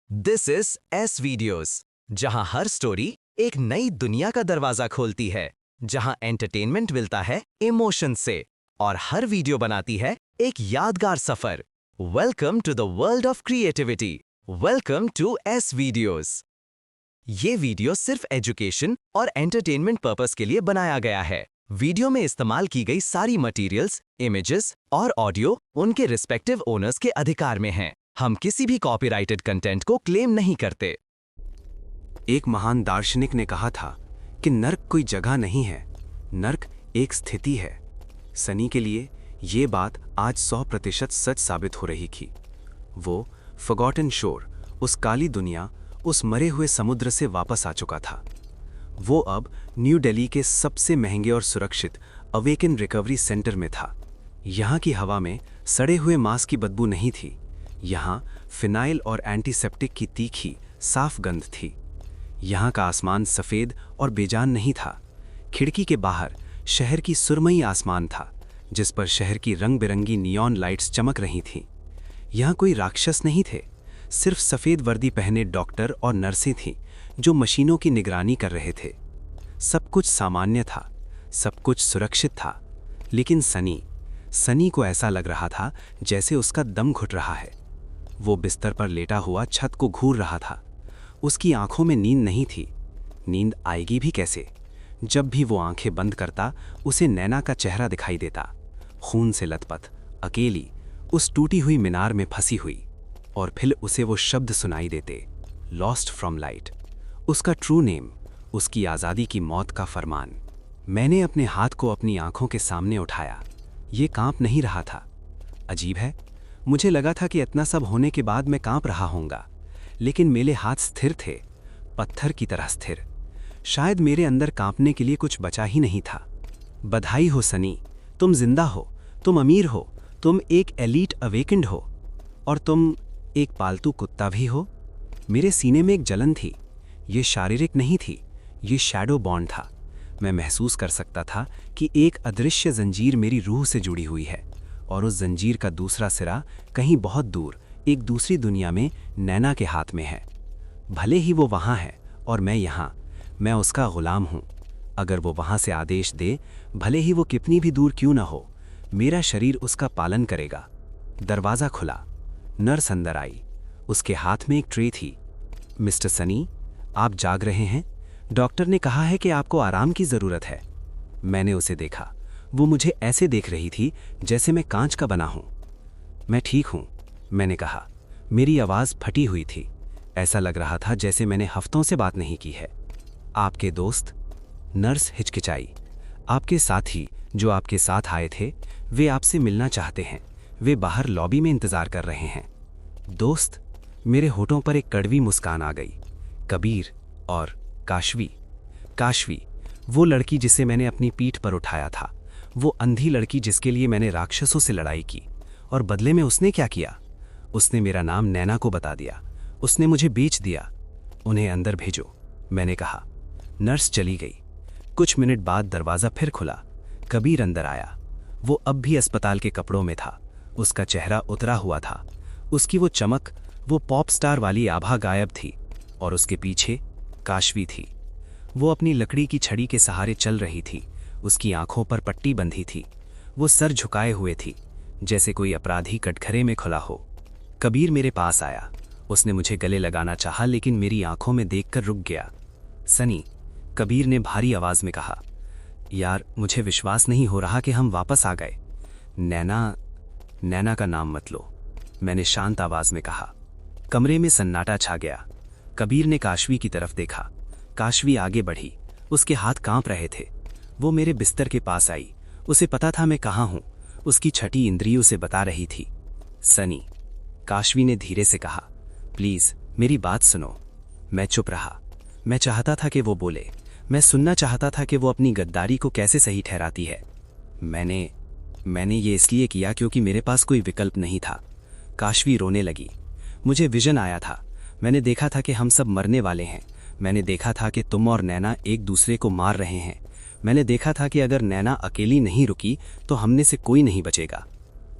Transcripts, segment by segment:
This is S videos, जहां हर story एक नई दुनिया का दरवाजा खोलती है, जहां एंटरटेनमेंट मिलता है इमोशन से और हर वीडियो बनाती है एक यादगार सफर। Welcome to the world of creativity. Welcome to S videos. ये वीडियो सिर्फ एजुकेशन और एंटरटेनमेंट पर्पस के लिए बनाया गया है। वीडियो में इस्तेमाल की गई सारी मटेरियल्स, इमेजेस और ऑडियो उनके रिस्पेक्टिव ओनर्स के अधिकार में हैं। हम किसी भी कॉपीराइटेड कंटेंट को क्लेम नहीं करते। एक महान दार्शनिक ने कहा था कि नर्क कोई जगह नहीं है, नर्क एक स्थिति है। सनी के लिए ये बात आज 100% सच साबित हो रही थी। वो फॉरगॉटन शोर, उस काली दुनिया, उस मरे हुए समुद्र से वापस आ चुका था। वो अब न्यू दिल्ली के सबसे महंगे और सुरक्षित अवेकन रिकवरी सेंटर में था। यहाँ की हवा में सड़े हुए मांस की बदबू नहीं थी, यहाँ फिनाइल और एंटीसेप्टिक की तीखी साफ गंध थी। यहाँ का आसमान सफ़ेद और बेजान नहीं था। खिड़की के बाहर शहर की सुरमई आसमान था, जिस पर शहर की रंग बिरंगी नियॉन लाइट्स चमक रही थीं। यहाँ कोई राक्षस नहीं थे, सिर्फ सफ़ेद वर्दी पहने डॉक्टर और नर्सें थीं जो मशीनों की निगरानी कर रहे थे। सब कुछ सामान्य था, सब कुछ सुरक्षित था, लेकिन सनी को ऐसा लग रहा था जैसे उसका दम घुट रहा है। वो बिस्तर पर लेटा हुआ छत को घूर रहा था। उसकी आंखों में नींद नहीं थी। नींद आएगी भी कैसे? जब भी वो आंखें बंद करता, उसे नैना का चेहरा दिखाई देता, खून से लथपथ, अकेली, उस टूटी हुई मीनार में फंसी हुई। और फिर उसे वो शब्द सुनाई देते, लॉस्ट फ्रॉम लाइट, उसका ट्रू नेम, उसकी आज़ादी की मौत का फरमान। मैंने अपने हाथ को अपनी आंखों के सामने उठाया। ये कांप नहीं रहा था। अजीब है, मुझे लगा था कि इतना सब होने के बाद मैं कांप रहा होऊंगा, लेकिन मेरे हाथ स्थिर थे, पत्थर की तरह स्थिर। शायद मेरे अंदर कांपने के लिए कुछ बचा ही नहीं था। बधाई हो सनी, तुम जिंदा हो, तुम अमीर हो, तुम एक एलीट अवेकेंड हो, और तुम एक पालतू कुत्ता भी हो। मेरे सीने में एक जलन थी। ये शारीरिक नहीं थी, ये शैडो बॉन्ड था। मैं महसूस कर सकता था कि एक अदृश्य जंजीर मेरी रूह से जुड़ी हुई है, और उस जंजीर का दूसरा सिरा कहीं बहुत दूर एक दूसरी दुनिया में नैना के हाथ में है। भले ही वो वहाँ है और मैं यहाँ, मैं उसका गुलाम हूँ। अगर वो वहाँ से आदेश दे, भले ही वो कितनी भी दूर क्यों ना हो, मेरा शरीर उसका पालन करेगा। दरवाज़ा खुला, नर्स अंदर आई। उसके हाथ में एक ट्रे थी। मिस्टर सनी, आप जाग रहे हैं? डॉक्टर ने कहा है कि आपको आराम की ज़रूरत है। मैंने उसे देखा। वो मुझे ऐसे देख रही थी जैसे मैं कांच का बना हूँ। मैं ठीक हूँ, मैंने कहा। मेरी आवाज़ फटी हुई थी। ऐसा लग रहा था जैसे मैंने हफ्तों से बात नहीं की है। आपके दोस्त? नर्स हिचकिचाई। आपके साथी जो आपके साथ आए थे, वे आपसे मिलना चाहते हैं। वे बाहर लॉबी में इंतज़ार कर रहे हैं। दोस्त? मेरे होठों पर एक कड़वी मुस्कान आ गई। कबीर और काशवी, वो लड़की जिसे मैंने अपनी पीठ पर उठाया था, वो अंधी लड़की जिसके लिए मैंने राक्षसों से लड़ाई की, और बदले में उसने क्या किया? उसने मेरा नाम नैना को बता दिया। उसने मुझे बेच दिया। उन्हें अंदर भेजो, मैंने कहा। नर्स चली गई। कुछ मिनट बाद दरवाज़ा फिर खुला। कबीर अंदर आया। वो अब भी अस्पताल के कपड़ों में था। उसका चेहरा उतरा हुआ था। उसकी वो चमक, वो पॉप स्टार वाली आभा गायब थी, और उसके पीछे काशवी थी। वो अपनी लकड़ी की छड़ी के सहारे चल रही थी। उसकी आंखों पर पट्टी बंधी थी। वो सर झुकाए हुए थी, जैसे कोई अपराधी कटघरे में खुला हो। कबीर मेरे पास आया। उसने मुझे गले लगाना चाहा, लेकिन मेरी आंखों में देखकर रुक गया। सनी, कबीर ने भारी आवाज में कहा, यार मुझे विश्वास नहीं हो रहा कि हम वापस आ गए। नैना का नाम मत लो, मैंने शांत आवाज में कहा। कमरे में सन्नाटा छा गया। कबीर ने काशवी की तरफ देखा। काशवी आगे बढ़ी। उसके हाथ कांप रहे थे। वो मेरे बिस्तर के पास आई। उसे पता था मैं कहाँ हूँ। उसकी छठी इंद्रियों से बता रही थी। सनी, काशवी ने धीरे से कहा, प्लीज मेरी बात सुनो। मैं चुप रहा। मैं चाहता था कि वो बोले। मैं सुनना चाहता था कि वो अपनी गद्दारी को कैसे सही ठहराती है। मैंने ये इसलिए किया क्योंकि मेरे पास कोई विकल्प नहीं था। काशवी रोने लगी। मुझे विजन आया था। मैंने देखा था कि हम सब मरने वाले हैं। मैंने देखा था कि तुम और नैना एक दूसरे को मार रहे हैं। मैंने देखा था कि अगर नैना अकेली नहीं रुकी तो हमने से कोई नहीं बचेगा।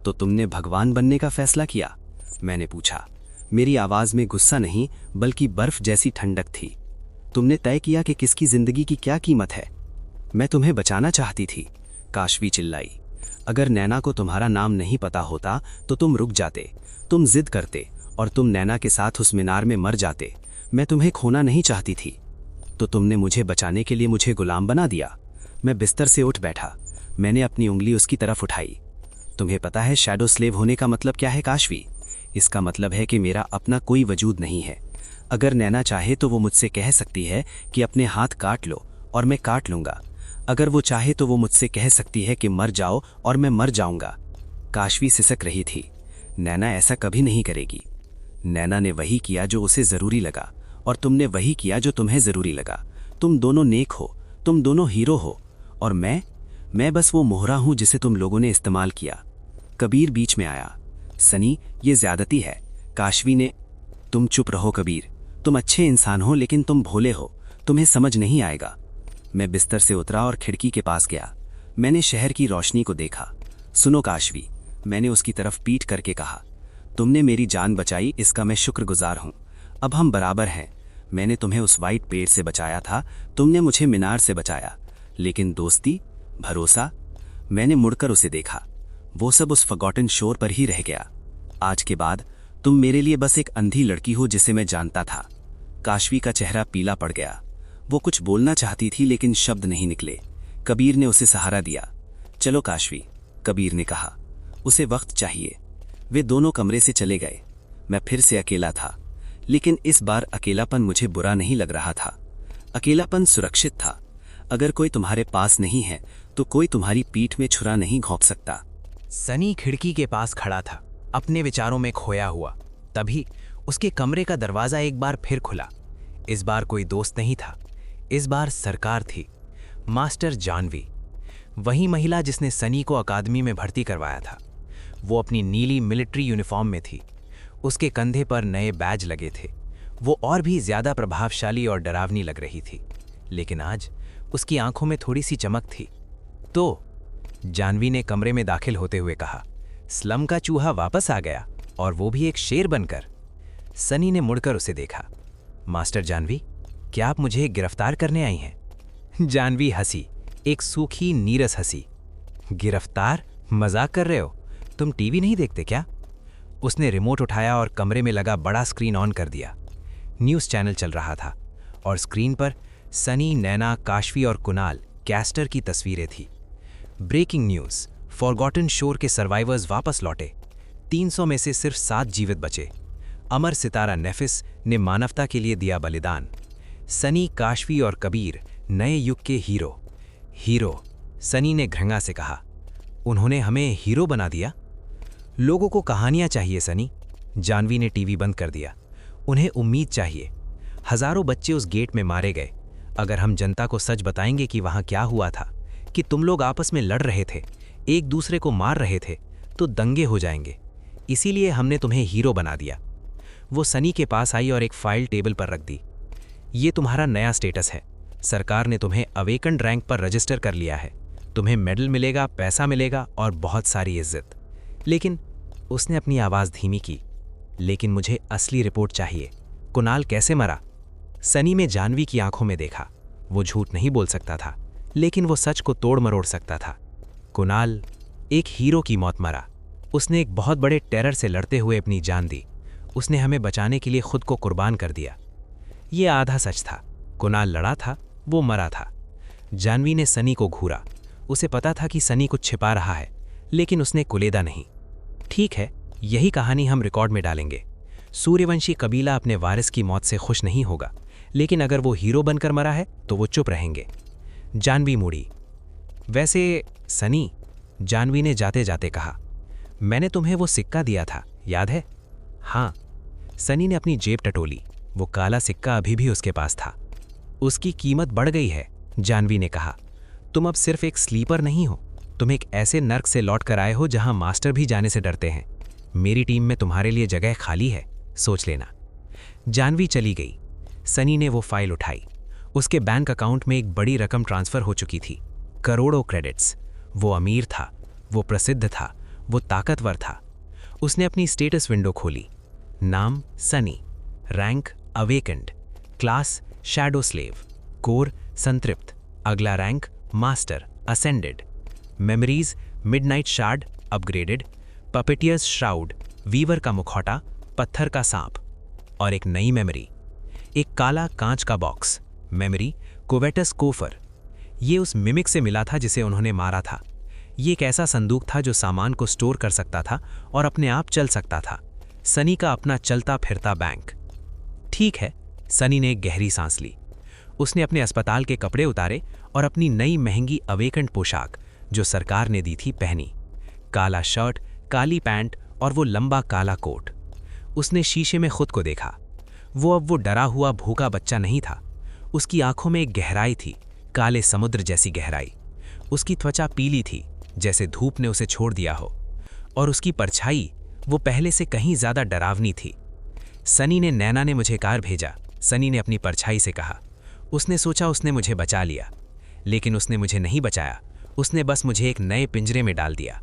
तो तुमने भगवान बनने का फैसला किया? मैंने पूछा। मेरी आवाज में गुस्सा नहीं बल्कि बर्फ जैसी ठंडक थी। तुमने तय किया कि किसकी जिंदगी की क्या कीमत है। मैं तुम्हें बचाना चाहती थी, काशवी चिल्लाई। अगर नैना को तुम्हारा नाम नहीं पता होता तो तुम रुक जाते, तुम जिद करते और तुम नैना के साथ उस मीनार में मर जाते। मैं तुम्हें खोना नहीं चाहती थी। तो तुमने मुझे बचाने के लिए मुझे गुलाम बना दिया। मैं बिस्तर से उठ बैठा। मैंने अपनी उंगली उसकी तरफ उठाई। तुम्हें पता है शैडो स्लेव होने का मतलब क्या है काशवी? इसका मतलब है कि मेरा अपना कोई वजूद नहीं है। अगर नैना चाहे तो वो मुझसे कह सकती है कि अपने हाथ काट लो और मैं काट लूंगा। अगर वो चाहे तो वो मुझसे कह सकती है कि मर जाओ और मैं मर जाऊंगा। काशवी सिसक रही थी। नैना ऐसा कभी नहीं करेगी। नैना ने वही किया जो उसे जरूरी लगा और तुमने वही किया जो तुम्हें जरूरी लगा। तुम दोनों नेक हो, तुम दोनों हीरो हो और मैं बस वो मोहरा हूं जिसे तुम लोगों ने इस्तेमाल किया। कबीर बीच में आया। सनी, ये ज्यादती है। काशवी ने। तुम चुप रहो कबीर। तुम अच्छे इंसान हो लेकिन तुम भोले हो, तुम्हें समझ नहीं आएगा। मैं बिस्तर से उतरा और खिड़की के पास गया। मैंने शहर की रोशनी को देखा। सुनो काशवी, मैंने उसकी तरफ पीट करके कहा, तुमने मेरी जान बचाई, इसका मैं शुक्रगुजार हूं। अब हम बराबर हैं। मैंने तुम्हें उस वाइट पेड़ से बचाया था, तुमने मुझे मीनार से बचाया। लेकिन दोस्ती, भरोसा? मैंने मुड़कर उसे देखा। वो सब उस फॉरगॉटन शोर पर ही रह गया। आज के बाद तुम मेरे लिए बस एक अंधी लड़की हो जिसे मैं जानता था। काशवी का चेहरा पीला पड़ गया। वो कुछ बोलना चाहती थी लेकिन शब्द नहीं निकले। कबीर ने उसे सहारा दिया। चलो काशवी, कबीर ने कहा, उसे वक्त चाहिए। वे दोनों कमरे से चले गए। मैं फिर से अकेला था, लेकिन इस बार अकेलापन मुझे बुरा नहीं लग रहा था। अकेलापन सुरक्षित था। अगर कोई तुम्हारे पास नहीं है तो कोई तुम्हारी पीठ में छुरा नहीं घोंप सकता। सनी खिड़की के पास खड़ा था, अपने विचारों में खोया हुआ। तभी उसके कमरे का दरवाजा एक बार फिर खुला। इस बार कोई दोस्त नहीं था, इस बार सरकार थी। मास्टर जानवी, वही महिला जिसने सनी को अकादमी में भर्ती करवाया था। वो अपनी नीली मिलिट्री यूनिफॉर्म में थी। उसके कंधे पर नए बैज लगे थे। वो और भी ज्यादा प्रभावशाली और डरावनी लग रही थी, लेकिन आज उसकी आंखों में थोड़ी सी चमक थी। तो जानवी ने कमरे में दाखिल होते हुए कहा, स्लम का चूहा वापस आ गया, और वो भी एक शेर बनकर। सनी ने मुड़कर उसे देखा। मास्टर जानवी, क्या आप मुझे गिरफ्तार करने आई हैं? जानवी हंसी, एक सूखी नीरस हंसी। गिरफ्तार? मजाक कर रहे हो? तुम टीवी नहीं देखते क्या? उसने रिमोट उठाया और कमरे में लगा बड़ा स्क्रीन ऑन कर दिया। न्यूज़ चैनल चल रहा था और स्क्रीन पर सनी, नैना, काशवी और कुणाल कैस्टर की तस्वीरें थी। ब्रेकिंग न्यूज़, फॉरगॉटन शोर के सर्वाइवर्स वापस लौटे। 300 में से सिर्फ 7 जीवित बचे। अमर सितारा नेफिस ने मानवता के लिए दिया बलिदान। सनी, काशवी और कबीर नए युग के हीरो। हीरो, सनी ने घृणा से कहा। उन्होंने हमें हीरो बना दिया? लोगों को कहानियां चाहिए सनी। जानवी ने टीवी बंद कर दिया। उन्हें उम्मीद चाहिए। हजारों बच्चे उस गेट में मारे गए। अगर हम जनता को सच बताएंगे कि वहां क्या हुआ था, कि तुम लोग आपस में लड़ रहे थे, एक दूसरे को मार रहे थे, तो दंगे हो जाएंगे। इसीलिए हमने तुम्हें हीरो बना दिया। वो सनी के पास आई और एक फाइल टेबल पर रख दी। ये तुम्हारा नया स्टेटस है। सरकार ने तुम्हें अवेकन रैंक पर रजिस्टर कर लिया है। तुम्हें मेडल मिलेगा, पैसा मिलेगा और बहुत सारी इज्जत। लेकिन उसने अपनी आवाज धीमी की, लेकिन मुझे असली रिपोर्ट चाहिए। कुणाल कैसे मरा? सनी में जानवी की आंखों में देखा। वो झूठ नहीं बोल सकता था, लेकिन वो सच को तोड़ मरोड़ सकता था। कुणाल एक हीरो की मौत मरा। उसने एक बहुत बड़े टेरर से लड़ते हुए अपनी जान दी। उसने हमें बचाने के लिए खुद को कुर्बान कर दिया। ये आधा सच था। कुणाल लड़ा था, वो मरा था। जानवी ने सनी को घूरा। उसे पता था कि सनी कुछ छिपा रहा है, लेकिन उसने कुलेदा नहीं। ठीक है, यही कहानी हम रिकॉर्ड में डालेंगे। सूर्यवंशी कबीला अपने वारिस की मौत से खुश नहीं होगा, लेकिन अगर वो हीरो बनकर मरा है तो वो चुप रहेंगे। जानवी मुड़ी। वैसे सनी, जानवी ने जाते जाते कहा, मैंने तुम्हें वो सिक्का दिया था, याद है? हाँ। सनी ने अपनी जेब टटोली। वो काला सिक्का अभी भी उसके पास था। उसकी कीमत बढ़ गई है, जानवी ने कहा। तुम अब सिर्फ एक स्लीपर नहीं हो, तुम एक ऐसे नर्क से लौट कर आए हो जहां मास्टर भी जाने से डरते हैं। मेरी टीम में तुम्हारे लिए जगह खाली है, सोच लेना। जानवी चली गई। सनी ने वो फाइल उठाई। उसके बैंक अकाउंट में एक बड़ी रकम ट्रांसफर हो चुकी थी, करोड़ों क्रेडिट्स। वो अमीर था, वो प्रसिद्ध था, वो ताकतवर था। उसने अपनी स्टेटस विंडो खोली। नाम Sunny, rank awakened, class shadow slave, core संतृप्त, अगला rank master ascended, memories midnight shard upgraded, puppeteer's shroud, weaver का मुखौटा, पत्थर का सांप। और एक नई मेमोरी, एक काला कांच का बॉक्स, मेमोरी कोवेटस कोफर। ये उस मिमिक से मिला था जिसे उन्होंने मारा था। ये एक ऐसा संदूक था जो सामान को स्टोर कर सकता था और अपने आप चल सकता था। सनी का अपना चलता फिरता बैंक। ठीक है, सनी ने एक गहरी सांस ली। उसने अपने अस्पताल के कपड़े उतारे और अपनी नई महंगी अवेकेंड पोशाक जो सरकार ने दी थी पहनी। काला शर्ट, काली पैंट और वो लंबा काला कोट। उसने शीशे में खुद को देखा। वो डरा हुआ भूखा बच्चा नहीं था। उसकी आंखों में एक गहराई थी, काले समुद्र जैसी गहराई। उसकी त्वचा पीली थी, जैसे धूप ने उसे छोड़ दिया हो, और उसकी परछाई वो पहले से कहीं ज्यादा डरावनी थी। सनी ने नैना ने मुझे कार भेजा, सनी ने अपनी परछाई से कहा। उसने सोचा उसने मुझे बचा लिया, लेकिन उसने मुझे नहीं बचाया। उसने बस मुझे एक नए पिंजरे में डाल दिया।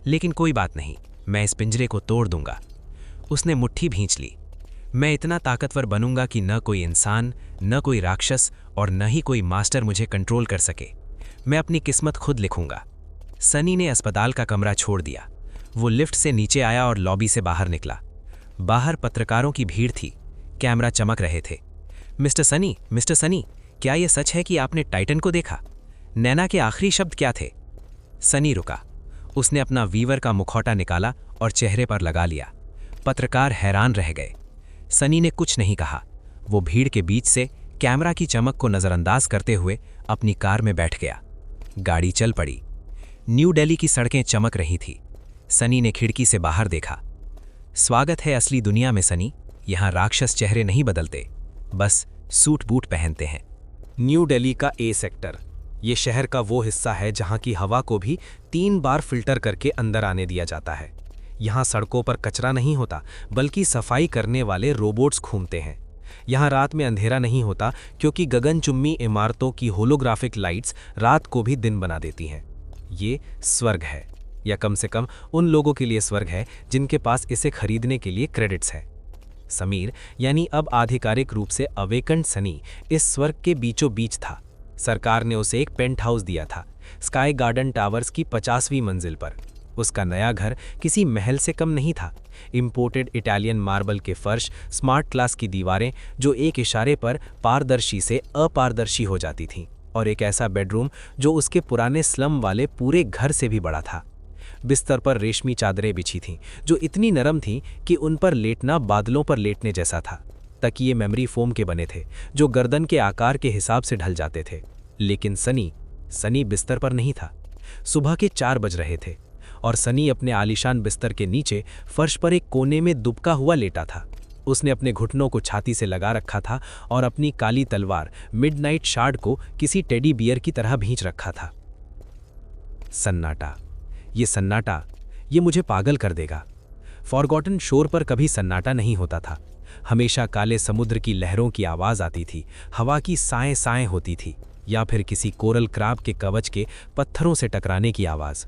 लेकिन कोई बात नहीं, मैं इस पिंजरे को तोड़ दूंगा। उसने मुट्ठी भींच ली। मैं इतना ताकतवर बनूंगा कि न कोई इंसान, न कोई राक्षस और न ही कोई मास्टर मुझे कंट्रोल कर सके। मैं अपनी किस्मत खुद लिखूंगा। सनी ने अस्पताल का कमरा छोड़ दिया। वो लिफ्ट से नीचे आया और लॉबी से बाहर निकला। बाहर पत्रकारों की भीड़ थी, कैमरा चमक रहे थे। मिस्टर सनी, क्या यह सच है कि आपने टाइटन को देखा? नैना के आखिरी शब्द क्या थे? सनी रुका। उसने अपना वीवर का मुखौटा निकाला और चेहरे पर लगा लिया। पत्रकार हैरान रह गए। सनी ने कुछ नहीं कहा। वो भीड़ के बीच से कैमरा की चमक को नजरअंदाज करते हुए अपनी कार में बैठ गया। गाड़ी चल पड़ी। न्यू दिल्ली की सड़कें चमक रही थी। सनी ने खिड़की से बाहर देखा। स्वागत है असली दुनिया में सनी। यहाँ राक्षस चेहरे नहीं बदलते, बस सूट बूट पहनते हैं। न्यू दिल्ली का ए सेक्टर। ये शहर का वो हिस्सा है जहाँ की हवा को भी 3 बार फिल्टर करके अंदर आने दिया जाता है। यहाँ सड़कों पर कचरा नहीं होता, बल्कि सफाई करने वाले रोबोट्स घूमते हैं। यहाँ रात में अंधेरा नहीं होता, क्योंकि गगनचुम्बी इमारतों की होलोग्राफिक लाइट्स रात को भी दिन बना देती हैं। ये स्वर्ग है, या कम से कम उन लोगों के लिए स्वर्ग है जिनके पास इसे खरीदने के लिए क्रेडिट्स है। समीर, यानी अब आधिकारिक रूप से अवेकेंड सनी, इस स्वर्ग के बीचों बीच था। सरकार ने उसे एक पेंट हाउस दिया था, स्काई गार्डन टावर्स की 50वीं मंजिल पर। उसका नया घर किसी महल से कम नहीं था। इंपोर्टेड इटालियन मार्बल के फर्श, स्मार्ट क्लास की दीवारें जो एक इशारे पर पारदर्शी से अपारदर्शी हो जाती थीं, और एक ऐसा बेडरूम जो उसके पुराने स्लम वाले पूरे घर से भी बड़ा था। बिस्तर पर रेशमी चादरें बिछी थीं जो इतनी नरम थीं कि उन पर लेटना बादलों पर लेटने जैसा था। तकिए मेमोरी फोम के बने थे जो गर्दन के आकार के हिसाब से ढल जाते थे। लेकिन सनी बिस्तर पर नहीं था। सुबह के 4 बज रहे थे और सनी अपने आलीशान बिस्तर के नीचे फर्श पर एक कोने में दुबका हुआ लेटा था। उसने अपने घुटनों को छाती से लगा रखा था और अपनी काली तलवार मिडनाइट शार्ड को किसी टेडी बियर की तरह भींच रखा था। सन्नाटा, ये मुझे पागल कर देगा। फॉरगॉटन शोर पर कभी सन्नाटा नहीं होता था। हमेशा काले समुद्र की लहरों की आवाज आती थी, हवा की साएं साएं होती थी, या फिर किसी कोरल क्राब के कवच के पत्थरों से टकराने की आवाज।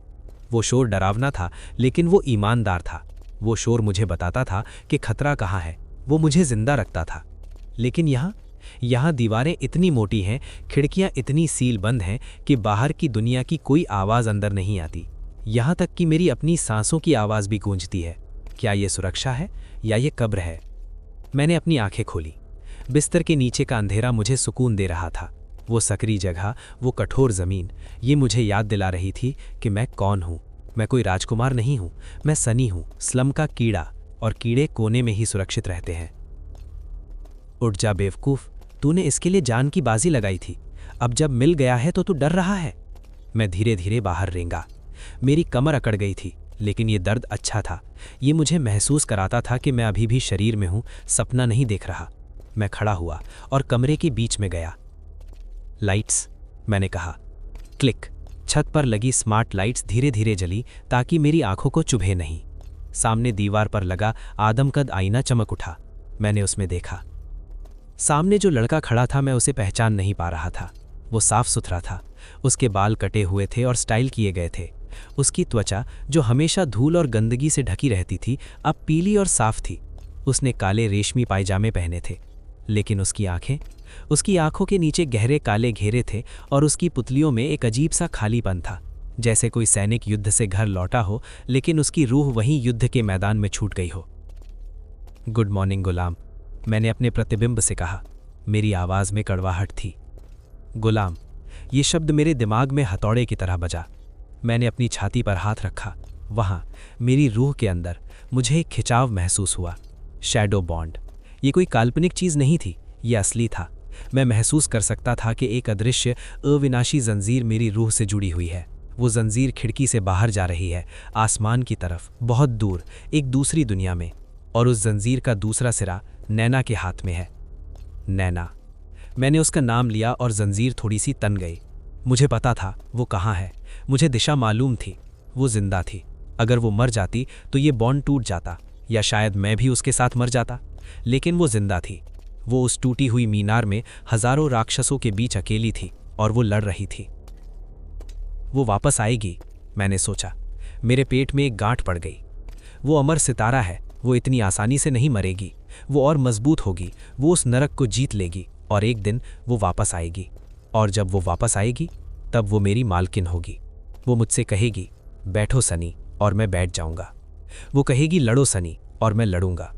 वो शोर डरावना था, लेकिन वो ईमानदार था। वो शोर मुझे बताता था कि खतरा कहाँ है। वो मुझे जिंदा रखता था। लेकिन यहाँ दीवारें इतनी मोटी हैं, खिड़कियां इतनी सील बंद हैं कि बाहर की दुनिया की कोई आवाज अंदर नहीं आती। यहाँ तक कि मेरी अपनी सांसों की आवाज भी गूंजती है। क्या ये सुरक्षा है या ये कब्र है? मैंने अपनी आंखें खोली। बिस्तर के नीचे का अंधेरा मुझे सुकून दे रहा था। वो सकरी जगह, वो कठोर जमीन, ये मुझे याद दिला रही थी कि मैं कौन हूँ। मैं कोई राजकुमार नहीं हूँ, मैं सनी हूँ, स्लम का कीड़ा, और कीड़े कोने में ही सुरक्षित रहते हैं। उठ जा बेवकूफ, तूने इसके लिए जान की बाजी लगाई थी। अब जब मिल गया है तो तू डर रहा है। मैं धीरे धीरे बाहर रेंगा। मेरी कमर अकड़ गई थी, लेकिन ये दर्द अच्छा था। ये मुझे महसूस कराता था कि मैं अभी भी शरीर में हूँ, सपना नहीं देख रहा। मैं खड़ा हुआ और कमरे के बीच में गया। लाइट्स, मैंने कहा। क्लिक। छत पर लगी स्मार्ट लाइट्स धीरे धीरे जली ताकि मेरी आंखों को चुभे नहीं। सामने दीवार पर लगा आदमकद आईना चमक उठा। मैंने उसमें देखा। सामने जो लड़का खड़ा था, मैं उसे पहचान नहीं पा रहा था। वो साफ सुथरा था। उसके बाल कटे हुए थे और स्टाइल किए गए थे। उसकी त्वचा, जो हमेशा धूल और गंदगी से ढकी रहती थी, अब पीली और साफ थी। उसने काले रेशमी पायजामे पहने थे, लेकिन उसकी आंखों के नीचे गहरे काले घेरे थे और उसकी पुतलियों में एक अजीब सा खालीपन था, जैसे कोई सैनिक युद्ध से घर लौटा हो लेकिन उसकी रूह वहीं युद्ध के मैदान में छूट गई हो। गुड मॉर्निंग गुलाम, मैंने अपने प्रतिबिंब से कहा। मेरी आवाज़ में कड़वाहट थी। गुलाम, ये शब्द मेरे दिमाग में हथौड़े की तरह बजा। मैंने अपनी छाती पर हाथ रखा। वहाँ मेरी रूह के अंदर मुझे एक खिंचाव महसूस हुआ। शैडो बॉन्ड, ये कोई काल्पनिक चीज़ नहीं थी, ये असली था। मैं महसूस कर सकता था कि एक अदृश्य अविनाशी जंजीर मेरी रूह से जुड़ी हुई है। वो जंजीर खिड़की से बाहर जा रही है, आसमान की तरफ, बहुत दूर, एक दूसरी दुनिया में। और उस जंजीर का दूसरा सिरा नैना के हाथ में है। नैना, मैंने उसका नाम लिया और जंजीर थोड़ी सी तन गई। मुझे पता था वो कहाँ है, मुझे दिशा मालूम थी। वो जिंदा थी। अगर वो मर जाती तो ये बॉन्ड टूट जाता, या शायद मैं भी उसके साथ मर जाता। लेकिन वो जिंदा थी। वो उस टूटी हुई मीनार में हजारों राक्षसों के बीच अकेली थी और वो लड़ रही थी। वो वापस आएगी, मैंने सोचा। मेरे पेट में एक गांठ पड़ गई। वो अमर सितारा है, वो इतनी आसानी से नहीं मरेगी। वो और मजबूत होगी, वो उस नरक को जीत लेगी और एक दिन वो वापस आएगी। और जब वो वापस आएगी तब वो मेरी मालकिन होगी। वो मुझसे कहेगी, बैठो सनी, और मैं बैठ जाऊंगा। वो कहेगी, लड़ो सनी, और मैं लड़ूंगा।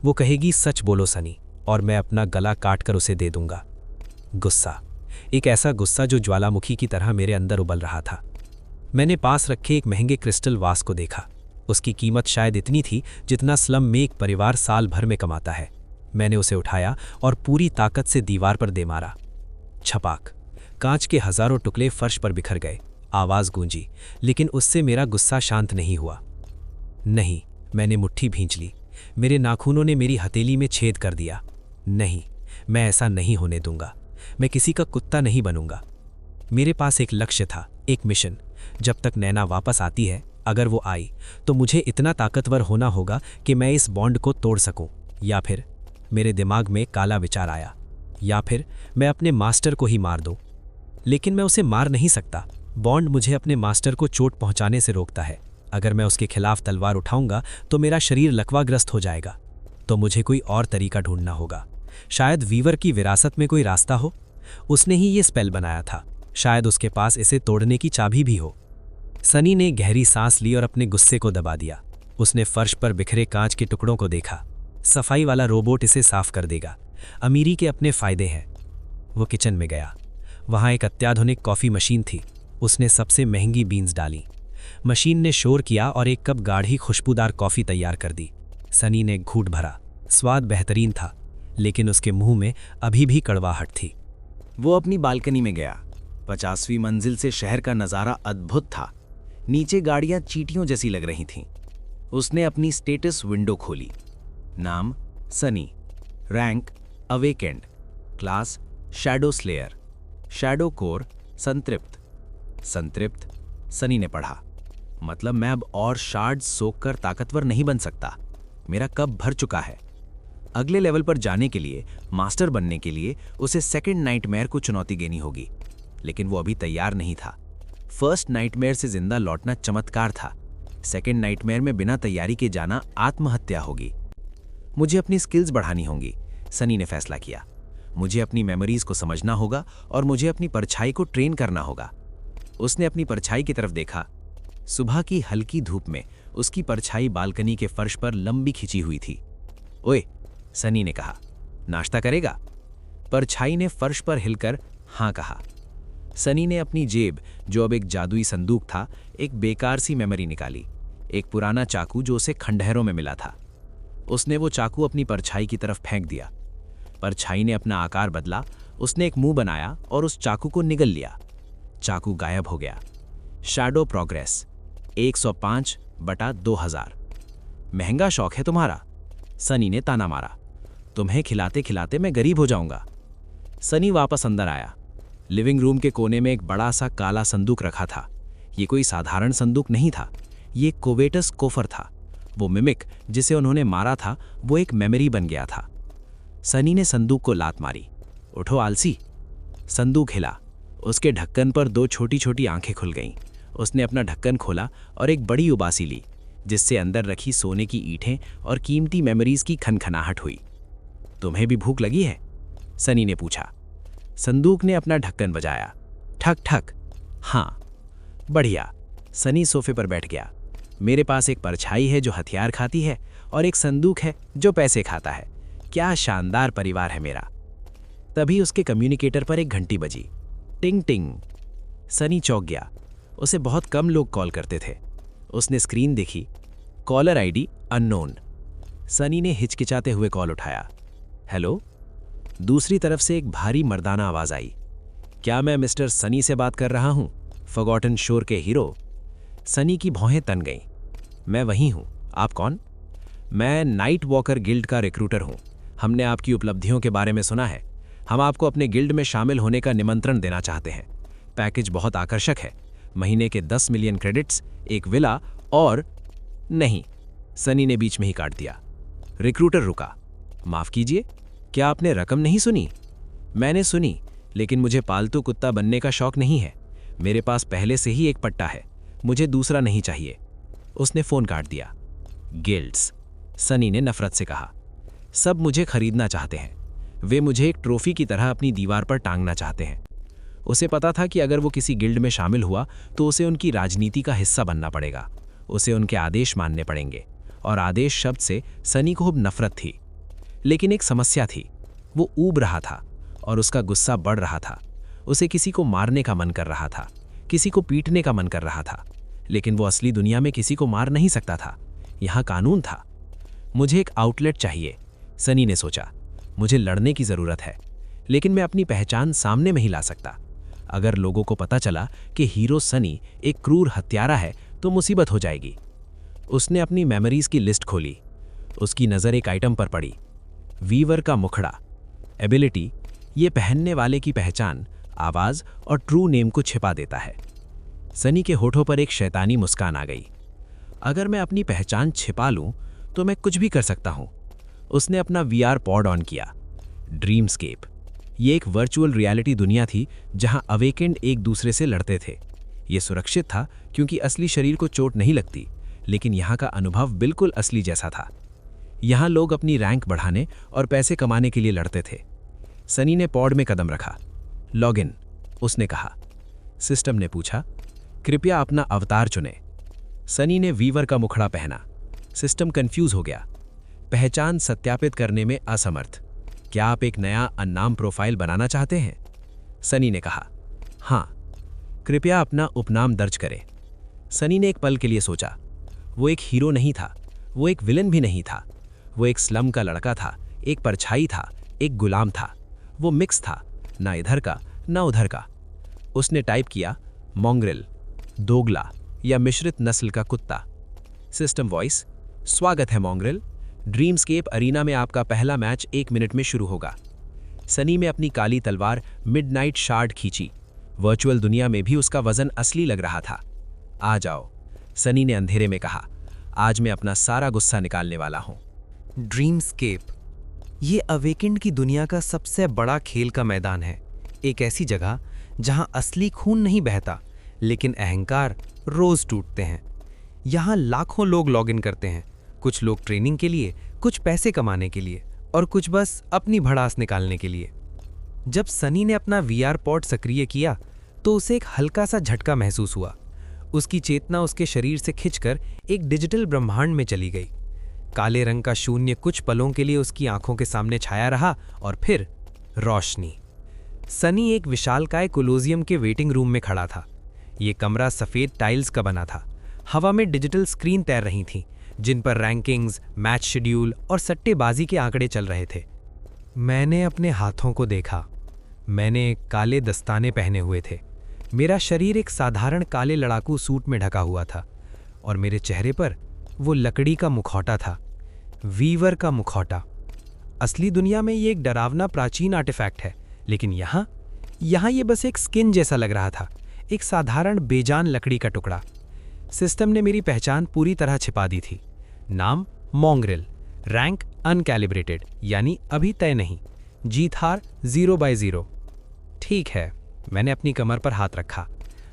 वो कहेगी, सच बोलो सनी, और मैं अपना गला काट कर उसे दे दूंगा। गुस्सा, एक ऐसा गुस्सा जो ज्वालामुखी की तरह मेरे अंदर उबल रहा था। मैंने पास रखे एक महंगे क्रिस्टल वास को देखा। उसकी कीमत शायद इतनी थी जितना स्लम में एक परिवार साल भर में कमाता है। मैंने उसे उठाया और पूरी ताकत से दीवार पर दे मारा। छपाक, कांच के हजारों टुकड़े फर्श पर बिखर गए। आवाज गूंजी, लेकिन उससे मेरा गुस्सा शांत नहीं हुआ। नहीं, मैंने मुट्ठी भींच ली। मेरे नाखूनों ने मेरी हथेली में छेद कर दिया। नहीं, मैं ऐसा नहीं होने दूंगा। मैं किसी का कुत्ता नहीं बनूंगा। मेरे पास एक लक्ष्य था, एक मिशन। जब तक नैना वापस आती है, अगर वो आई तो मुझे इतना ताकतवर होना होगा कि मैं इस बॉन्ड को तोड़ सकूं। या फिर, मेरे दिमाग में काला विचार आया, या फिर मैं अपने मास्टर को ही मार दूं। लेकिन मैं उसे मार नहीं सकता। बॉन्ड मुझे अपने मास्टर को चोट पहुंचाने से रोकता है। अगर मैं उसके खिलाफ तलवार उठाऊंगा तो मेरा शरीर लकवाग्रस्त हो जाएगा। तो मुझे कोई और तरीका ढूंढना होगा। शायद वीवर की विरासत में कोई रास्ता हो। उसने ही ये स्पेल बनाया था। शायद उसके पास इसे तोड़ने की चाबी भी हो। सनी ने गहरी सांस ली और अपने गुस्से को दबा दिया। उसने फर्श पर बिखरे कांच के टुकड़ों को देखा। सफाई वाला रोबोट इसे साफ कर देगा। अमीरी के अपने फायदे हैं। वो किचन में गया। वहाँ एक अत्याधुनिक कॉफ़ी मशीन थी। उसने सबसे महंगी बीन्स डाली। मशीन ने शोर किया और एक कप गाढ़ी खुशबूदार कॉफ़ी तैयार कर दी। सनी ने घूंट भरा। स्वाद बेहतरीन था, लेकिन उसके मुंह में अभी भी कड़वाहट थी। वो अपनी बालकनी में गया। 50वीं मंजिल से शहर का नज़ारा अद्भुत था। नीचे गाड़ियां चींटियों जैसी लग रही थीं। उसने अपनी स्टेटस विंडो खोली। नाम Sunny, rank awakened, class shadow slayer, shadow core संतृप्त। संतृप्त, सनी ने पढ़ा। मतलब मैं अब और शार्ड्स सोखकर ताकतवर नहीं बन सकता। मेरा कप भर चुका है। अगले लेवल पर जाने के लिए, मास्टर बनने के लिए उसे सेकंड नाइटमेयर को चुनौती देनी होगी। लेकिन वो अभी तैयार नहीं था। फर्स्ट नाइटमेयर से जिंदा लौटना चमत्कार था। सेकंड नाइटमेयर में बिना तैयारी के जाना आत्महत्या होगी। मुझे अपनी स्किल्स बढ़ानी होंगी, सनी ने फैसला किया। मुझे अपनी मेमोरीज को समझना होगा और मुझे अपनी परछाई को ट्रेन करना होगा। उसने अपनी परछाई की तरफ देखा। सुबह की हल्की धूप में उसकी परछाई बालकनी के फर्श पर लंबी खिंची हुई थी। ओए, सनी ने कहा, नाश्ता करेगा? परछाई ने फर्श पर हिलकर हाँ कहा। सनी ने अपनी जेब, जो अब एक जादुई संदूक था, एक बेकार सी मेमोरी निकाली। एक पुराना चाकू जो उसे खंडहरों में मिला था। उसने वो चाकू अपनी परछाई की तरफ फेंक दिया। परछाई ने अपना आकार बदला। उसने एक मुंह बनाया और उस चाकू को निगल लिया। चाकू गायब हो गया। Shadow progress 105/2000। महंगा शौक है तुम्हारा, सनी ने ताना मारा। तुम्हें खिलाते खिलाते मैं गरीब हो जाऊंगा। सनी वापस अंदर आया। लिविंग रूम के कोने में एक बड़ा सा काला संदूक रखा था। ये कोई साधारण संदूक नहीं था, ये कोवेटस कोफर था। वो मिमिक जिसे उन्होंने मारा था, वो एक मेमोरी बन गया था। सनी ने संदूक को लात मारी। उठो आलसी। संदूक हिला। उसके ढक्कन पर दो छोटी छोटी आंखें खुल गईं। उसने अपना ढक्कन खोला और एक बड़ी उबासी ली। जिससे अंदर रखी सोने की ईंटें और कीमती मेमोरीज की खनखनाहट हुई। तुम्हें भी भूख लगी है? सनी ने पूछा। संदूक ने अपना ढक्कन बजाया। ठक ठक। हाँ। बढ़िया। सनी सोफे पर बैठ गया। मेरे पास एक परछाई है जो हथियार खाती है और एक संदूक है जो पैसे खाता है। क्या शानदार परिवार है मेरा। तभी उसके कम्युनिकेटर पर एक घंटी बजी। टिंग टिंग। सनी चौंक गया। उसे बहुत कम लोग कॉल करते थे। उसने स्क्रीन देखी। Caller ID unknown. सनी ने हिचकिचाते हुए कॉल उठाया। हेलो। दूसरी तरफ से एक भारी मर्दाना आवाज आई। क्या मैं मिस्टर सनी से बात कर रहा हूं? फॉरगॉटन शोर के हीरो। सनी की भौहें तन गईं। मैं वही हूं। आप कौन? मैं नाइट वॉकर गिल्ड का रिक्रूटर हूं। हमने आपकी उपलब्धियों के बारे में सुना है। हम आपको अपने गिल्ड में शामिल होने का निमंत्रण देना चाहते हैं। पैकेज बहुत आकर्षक है। महीने के 10 मिलियन क्रेडिट्स, एक विला और... नहीं, सनी ने बीच में ही काट दिया। रिक्रूटर रुका। माफ कीजिए, क्या आपने रकम नहीं सुनी? मैंने सुनी, लेकिन मुझे पालतू कुत्ता बनने का शौक नहीं है। मेरे पास पहले से ही एक पट्टा है। मुझे दूसरा नहीं चाहिए। उसने फोन काट दिया। गिल्ड्स, सनी ने नफरत से कहा। सब मुझे खरीदना चाहते हैं। वे मुझे एक ट्रॉफी की तरह अपनी दीवार पर टांगना चाहते हैं। उसे पता था कि अगर वो किसी गिल्ड में शामिल हुआ तो उसे उनकी राजनीति का हिस्सा बनना पड़ेगा। उसे उनके आदेश मानने पड़ेंगे, और आदेश शब्द से सनी को खूब नफरत थी। लेकिन एक समस्या थी। वो ऊब रहा था और उसका गुस्सा बढ़ रहा था। उसे किसी को मारने का मन कर रहा था, किसी को पीटने का मन कर रहा था, लेकिन वो असली दुनिया में किसी को मार नहीं सकता था। यहाँ कानून था। मुझे एक आउटलेट चाहिए, सनी ने सोचा। मुझे लड़ने की जरूरत है, लेकिन मैं अपनी पहचान सामने नहीं ला सकता। अगर लोगों को पता चला कि हीरो सनी एक क्रूर हत्यारा है तो मुसीबत हो जाएगी। उसने अपनी मेमोरीज की लिस्ट खोली। उसकी नज़र एक आइटम पर पड़ी। वीवर का मुखड़ा। एबिलिटी, ये पहनने वाले की पहचान, आवाज़ और ट्रू नेम को छिपा देता है। सनी के होठों पर एक शैतानी मुस्कान आ गई। अगर मैं अपनी पहचान छिपा लूं तो मैं कुछ भी कर सकता हूं। उसने अपना वीआर पॉड ऑन किया। ड्रीमस्केप, ये एक वर्चुअल रियलिटी दुनिया थी जहां अवेकेंड एक दूसरे से लड़ते थे। ये सुरक्षित था क्योंकि असली शरीर को चोट नहीं लगती, लेकिन यहाँ का अनुभव बिल्कुल असली जैसा था। यहाँ लोग अपनी रैंक बढ़ाने और पैसे कमाने के लिए लड़ते थे। सनी ने पॉड में कदम रखा। लॉगिन, उसने कहा। सिस्टम ने पूछा, कृपया अपना अवतार चुनें। सनी ने वीवर का मुखड़ा पहना। सिस्टम कंफ्यूज हो गया। पहचान सत्यापित करने में असमर्थ। क्या आप एक नया अननाम प्रोफाइल बनाना चाहते हैं? सनी ने कहा, हाँ। कृपया अपना उपनाम दर्ज करें। सनी ने एक पल के लिए सोचा। वो एक हीरो नहीं था, वो एक विलन भी नहीं था। वो एक स्लम का लड़का था, एक परछाई था, एक गुलाम था। वो मिक्स था, ना इधर का ना उधर का। उसने टाइप किया, मॉन्ग्रेल, दोगला या मिश्रित नस्ल का कुत्ता। सिस्टम वॉइस, स्वागत है मॉन्ग्रेल। ड्रीमस्केप अरीना में आपका पहला मैच 1 मिनट में शुरू होगा। सनी में अपनी काली तलवार मिडनाइट शार्ड खींची। वर्चुअल दुनिया में भी उसका वजन असली लग रहा था। आ जाओ, सनी ने अंधेरे में कहा। आज मैं अपना सारा गुस्सा निकालने वाला हूं। ड्रीमस्केप, ये अवेकेंड की दुनिया का सबसे बड़ा खेल का मैदान है। एक ऐसी जगह जहां असली खून नहीं बहता, लेकिन अहंकार रोज टूटते हैं। यहाँ लाखों लोग लॉगिन करते हैं। कुछ लोग ट्रेनिंग के लिए, कुछ पैसे कमाने के लिए, और कुछ बस अपनी भड़ास निकालने के लिए। जब सनी ने अपना वीआर पॉड सक्रिय किया तो उसे एक हल्का सा झटका महसूस हुआ। उसकी चेतना उसके शरीर से खिंचकर एक डिजिटल ब्रह्मांड में चली गई। काले रंग का शून्य कुछ पलों के लिए उसकी आंखों के सामने छाया रहा, और फिर रोशनी। सनी एक विशालकाय कोलोजियम के वेटिंग रूम में खड़ा था। ये कमरा सफ़ेद टाइल्स का बना था। हवा में डिजिटल स्क्रीन तैर रही थीं, जिन पर रैंकिंग्स, मैच शेड्यूल और सट्टेबाजी के आंकड़े चल रहे थे। मैंने अपने हाथों को देखा। मैंने काले दस्ताने पहने हुए थे। मेरा शरीर एक साधारण काले लड़ाकू सूट में ढका हुआ था, और मेरे चेहरे पर वो लकड़ी का मुखौटा था, वीवर का मुखौटा। असली दुनिया में ये एक डरावना प्राचीन आर्टिफैक्ट है, लेकिन यहाँ ये बस एक स्किन जैसा लग रहा था, एक साधारण बेजान लकड़ी का टुकड़ा। सिस्टम ने मेरी पहचान पूरी तरह छिपा दी थी। नाम मॉन्ग्रेल, रैंक अनकैलिब्रेटेड, यानी अभी तय नहीं, जीत हार 0/0। ठीक है, मैंने अपनी कमर पर हाथ रखा।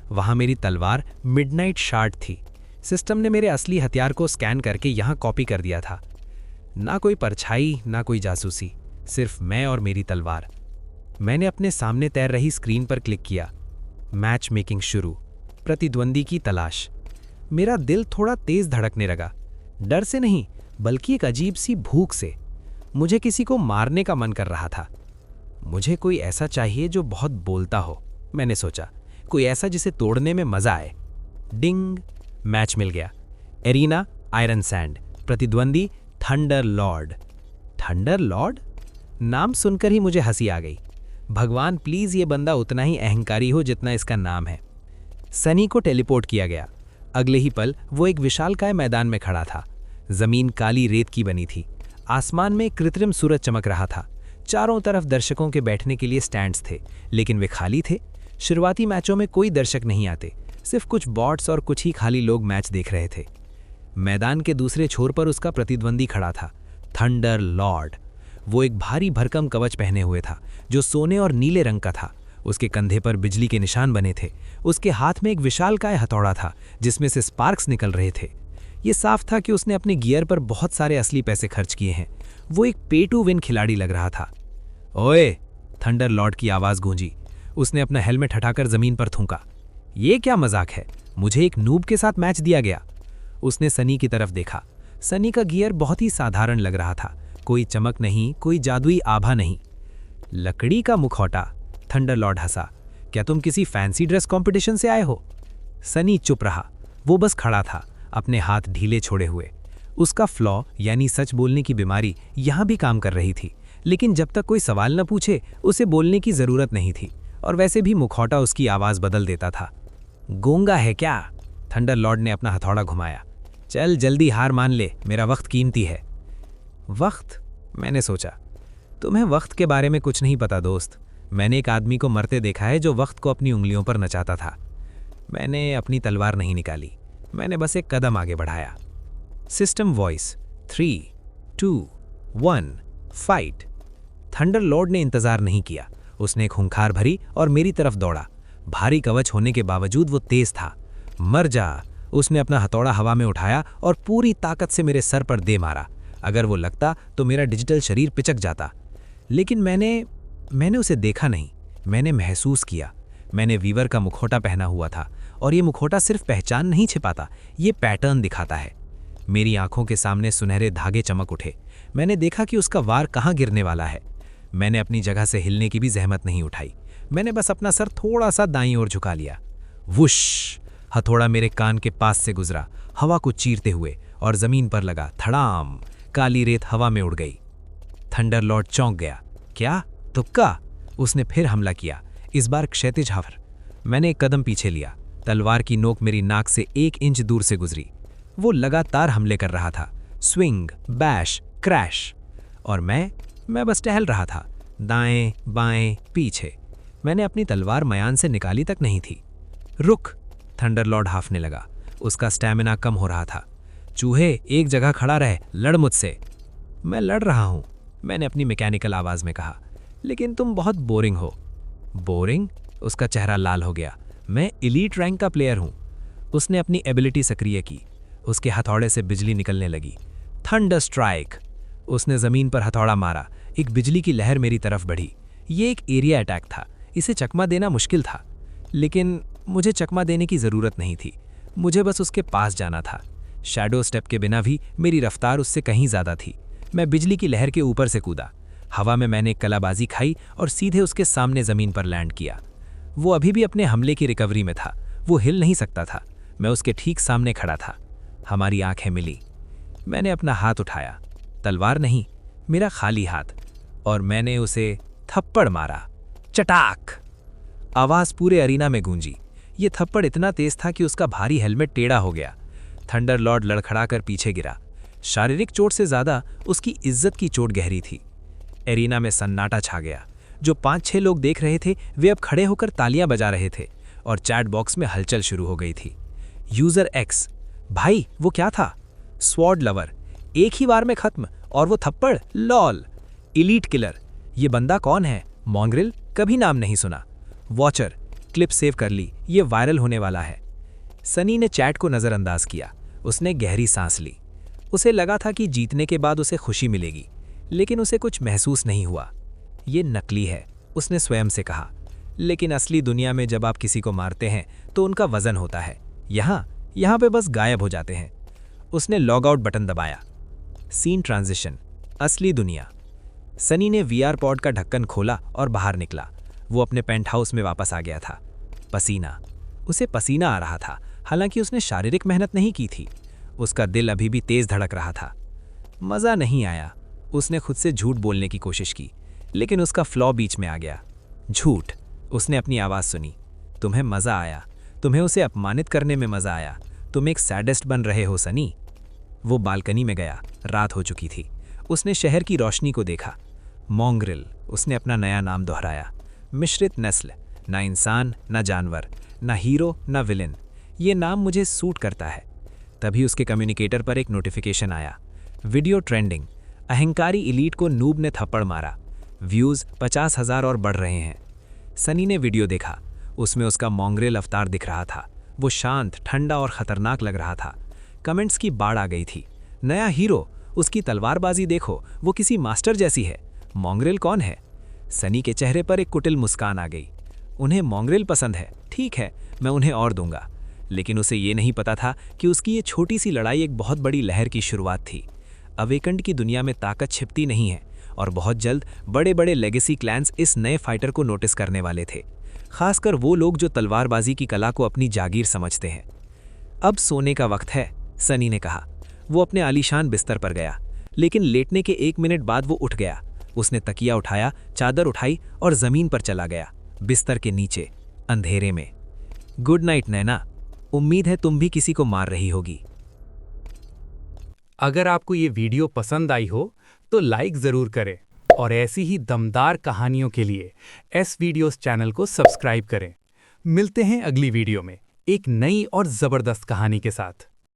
वहाँ मेरी तलवार मिडनाइट शार्ड थी, सिस्टम ने मेरे असली हथियार को स्कैन करके यहाँ कॉपी कर दिया था। ना कोई परछाई, ना कोई जासूसी, सिर्फ मैं और मेरी तलवार। मैंने अपने सामने तैर रही स्क्रीन पर क्लिक किया। मैच मेकिंग शुरू। प्रतिद्वंदी की तलाश। मेरा दिल थोड़ा तेज धड़कने लगा, डर से नहीं बल्कि एक अजीब सी भूख से। मुझे किसी को मारने का मन कर रहा था। मुझे कोई ऐसा चाहिए जो बहुत बोलता हो, मैंने सोचा, कोई ऐसा जिसे तोड़ने में मजा आए। डिंग, मैच मिल गया। एरिना आयरन सैंड, प्रतिद्वंदी थंडर लॉर्ड। Thunder Lord? नाम सुनकर ही मुझे हंसी आ गई। भगवान प्लीज ये बंदा उतना ही अहंकारी हो जितना इसका नाम है। सनी को टेलीपोर्ट किया गया। अगले ही पल वो एक विशालकाय मैदान में खड़ा था। जमीन काली रेत की बनी थी। आसमान में कृत्रिम सूरज चमक रहा था। चारों तरफ दर्शकों के बैठने के लिए स्टैंड्स थे, लेकिन वे खाली थे। शुरुआती मैचों में कोई दर्शक नहीं आते, सिर्फ कुछ बॉट्स और कुछ ही खाली लोग मैच देख रहे थे। मैदान के दूसरे छोर पर उसका प्रतिद्वंदी खड़ा था, थंडर लॉर्ड। वो एक भारी भरकम कवच पहने हुए था जो सोने और नीले रंग का था। उसके कंधे पर बिजली के निशान बने थे। उसके हाथ में एक विशालकाय हथौड़ा था जिसमें से स्पार्क्स निकल रहे थे। ये साफ था कि उसने अपने गियर पर बहुत सारे असली पैसे खर्च किए हैं। वो एक पे टू विन खिलाड़ी लग रहा था। ओए, थंडर लॉर्ड की आवाज गूंजी। उसने अपना हेलमेट हटाकर जमीन पर थूका। ये क्या मजाक है? मुझे एक नूब के साथ मैच दिया गया। उसने सनी की तरफ देखा। सनी का गियर बहुत ही साधारण लग रहा था, कोई चमक नहीं, कोई जादुई आभा नहीं। लकड़ी का मुखौटा, थंडर लॉर्ड हंसा। क्या तुम किसी फैंसी ड्रेस कंपटीशन से आए हो? सनी चुप रहा। वो बस खड़ा था, अपने हाथ ढीले छोड़े हुए। उसका फ्लॉ यानी सच बोलने की बीमारी यहां भी काम कर रही थी, लेकिन जब तक कोई सवाल न पूछे उसे बोलने की जरूरत नहीं थी। और वैसे भी मुखौटा उसकी आवाज बदल देता था। गूंगा है क्या? थंडर लॉर्ड ने अपना हथौड़ा घुमाया। चल जल्दी हार मान ले, मेरा वक्त कीमती है। वक्त? मैंने सोचा, तुम्हें वक्त के बारे में कुछ नहीं पता दोस्त। मैंने एक आदमी को मरते देखा है जो वक्त को अपनी उंगलियों पर नचाता था। मैंने अपनी तलवार नहीं निकाली, मैंने बस एक कदम आगे बढ़ाया। System voice 3, 2, 1, fight. Thunder Lord ने इंतजार नहीं किया। उसने एक हुंकार भरी और मेरी तरफ दौड़ा। भारी कवच होने के बावजूद वो तेज था। मर जा। उसने अपना हथौड़ा हवा में उठाया और पूरी ताकत से मेरे सर पर दे मारा। अगर वो लगता तो मेरा डिजिटल शरीर पिचक जाता। लेकिन मैंने उसे देखा नहीं, मैंने महसूस किया। मैंने वीवर का मुखौटा पहना हुआ था और ये मुखौटा सिर्फ पहचान नहीं छिपाता, ये पैटर्न दिखाता है। मेरी आंखों के सामने सुनहरे धागे चमक उठे। मैंने देखा कि उसका वार कहाँ गिरने वाला है। मैंने अपनी जगह से हिलने की भी जहमत नहीं उठाई। मैंने बस अपना सर थोड़ा सा दाईं ओर झुका लिया। वुश! हथौड़ा मेरे कान के पास से गुजरा, हवा को चीरते हुए, और जमीन पर लगा। धड़ाम! काली रेत हवा में उड़ गई। थंडर लॉर्ड चौंक गया। क्या तुक्का? उसने फिर हमला किया, इस बार क्षैतिज हमला। मैंने एक कदम पीछे लिया। तलवार की नोक मेरी नाक से 1 इंच दूर से गुजरी। वो लगातार हमले कर रहा था, स्विंग, बैश, क्रैश। और मैं बस टहल रहा था, दाएं बाएं पीछे। मैंने अपनी तलवार मयान से निकाली तक नहीं थी। रुक! थंडर लॉर्ड हाफने लगा। उसका स्टैमिना कम हो रहा था। चूहे, एक जगह खड़ा रहे, लड़ मुझसे। मैं लड़ रहा हूं, मैंने अपनी मैकेनिकल आवाज में कहा, लेकिन तुम बहुत बोरिंग हो। बोरिंग? उसका चेहरा लाल हो गया। मैं एलीट रैंक का प्लेयर हूं। उसने अपनी एबिलिटी सक्रिय की। उसके हथौड़े से बिजली निकलने लगी। Thunder strike! उसने जमीन पर हथौड़ा मारा। एक बिजली की लहर मेरी तरफ बढ़ी। ये एक एरिया अटैक था, इसे चकमा देना मुश्किल था। लेकिन मुझे चकमा देने की जरूरत नहीं थी, मुझे बस उसके पास जाना था। शैडो स्टेप के बिना भी मेरी रफ्तार उससे कहीं ज्यादा थी। मैं बिजली की लहर के ऊपर से कूदा। हवा में मैंने कलाबाजी खाई और सीधे उसके सामने जमीन पर लैंड किया। वो अभी भी अपने हमले की रिकवरी में था, वो हिल नहीं सकता था। मैं उसके ठीक सामने खड़ा था। हमारी आंखें मिली। मैंने अपना हाथ उठाया, तलवार नहीं, मेरा खाली हाथ, और मैंने उसे थप्पड़ मारा। चटाक! आवाज पूरे अरीना में गूंजी। ये थप्पड़ इतना तेज था कि उसका भारी हेलमेट टेढ़ा हो गया। थंडर लॉर्ड लड़खड़ाकर पीछे गिरा। शारीरिक चोट से ज्यादा उसकी इज्जत की चोट गहरी थी। एरिना में सन्नाटा छा गया। जो 5-6 लोग देख रहे थे वे अब खड़े होकर तालियां बजा रहे थे, और चैट बॉक्स में हलचल शुरू हो गई थी। यूजर एक्स, भाई वो क्या था? स्वॉर्ड लवर, एक ही बार में खत्म, और वो थप्पड़, लॉल। इलीट किलर, ये बंदा कौन है? मॉन्ग्रिल, कभी नाम नहीं सुना। वॉचर, क्लिप सेव कर ली, ये वायरल होने वाला है। सनी ने चैट को नज़रअंदाज किया। उसने गहरी सांस ली। उसे लगा था कि जीतने के बाद उसे खुशी मिलेगी, लेकिन उसे कुछ महसूस नहीं हुआ। ये नकली है, उसने स्वयं से कहा। लेकिन असली दुनिया में जब आप किसी को मारते हैं तो उनका वजन होता है। यहाँ पे बस गायब हो जाते हैं। उसने लॉग आउट बटन दबाया। सीन ट्रांजिशन, असली दुनिया। सनी ने वीआर पॉड का ढक्कन खोला और बाहर निकला। वो अपने पेंट हाउस में वापस आ गया था। उसे पसीना आ रहा था, हालांकि उसने शारीरिक मेहनत नहीं की थी। उसका दिल अभी भी तेज धड़क रहा था। मज़ा नहीं आया। उसने खुद से झूठ बोलने की कोशिश की, लेकिन उसका फ्लॉ बीच में आ गया। झूठ। उसने अपनी आवाज़ सुनी। तुम्हें मज़ा आया, तुम्हें उसे अपमानित करने में मज़ा आया। तुम एक सैडिस्ट बन रहे हो सनी। वो बालकनी में गया। रात हो चुकी थी। उसने शहर की रोशनी को देखा। मॉन्ग्रिल, उसने अपना नया नाम दोहराया। मिश्रित नस्ल, ना इंसान ना जानवर, ना हीरो ना विलेन। ये नाम मुझे सूट करता है। तभी उसके कम्युनिकेटर पर एक नोटिफिकेशन आया। वीडियो ट्रेंडिंग, अहंकारी इलीट को नूब ने थप्पड़ मारा। व्यूज़ 50,000 और बढ़ रहे हैं। सनी ने वीडियो देखा। उसमें उसका मॉन्ग्रिल अवतार दिख रहा था। वो शांत, ठंडा और खतरनाक लग रहा था। कमेंट्स की बाढ़ आ गई थी। नया हीरो, उसकी तलवारबाजी देखो, वो किसी मास्टर जैसी है। मॉन्ग्रिल कौन है? सनी के चेहरे पर एक कुटिल मुस्कान आ गई। उन्हें मॉन्ग्रिल पसंद है, ठीक है, मैं उन्हें और दूंगा। लेकिन उसे ये नहीं पता था कि उसकी ये छोटी सी लड़ाई एक बहुत बड़ी लहर की शुरुआत थी। अवेकंड की दुनिया में ताकत छिपती नहीं है, और बहुत जल्द बड़े बड़े लेगेसी क्लैंस इस नए फाइटर को नोटिस करने वाले थे। खासकर वो लोग जो तलवारबाजी की कला को अपनी जागीर समझते हैं। अब सोने का वक्त है, सनी ने कहा। वो अपने आलीशान बिस्तर पर गया, लेकिन लेटने के 1 मिनट बाद वो उठ गया। उसने तकिया उठाया, चादर उठाई और जमीन पर चला गया। बिस्तर के नीचे अंधेरे में। गुड नाइट नैना, उम्मीद है तुम भी किसी को मार रही होगी। अगर आपको ये वीडियो पसंद आई हो तो लाइक ज़रूर करें, और ऐसी ही दमदार कहानियों के लिए एस वीडियोस चैनल को सब्सक्राइब करें। मिलते हैं अगली वीडियो में एक नई और ज़बरदस्त कहानी के साथ।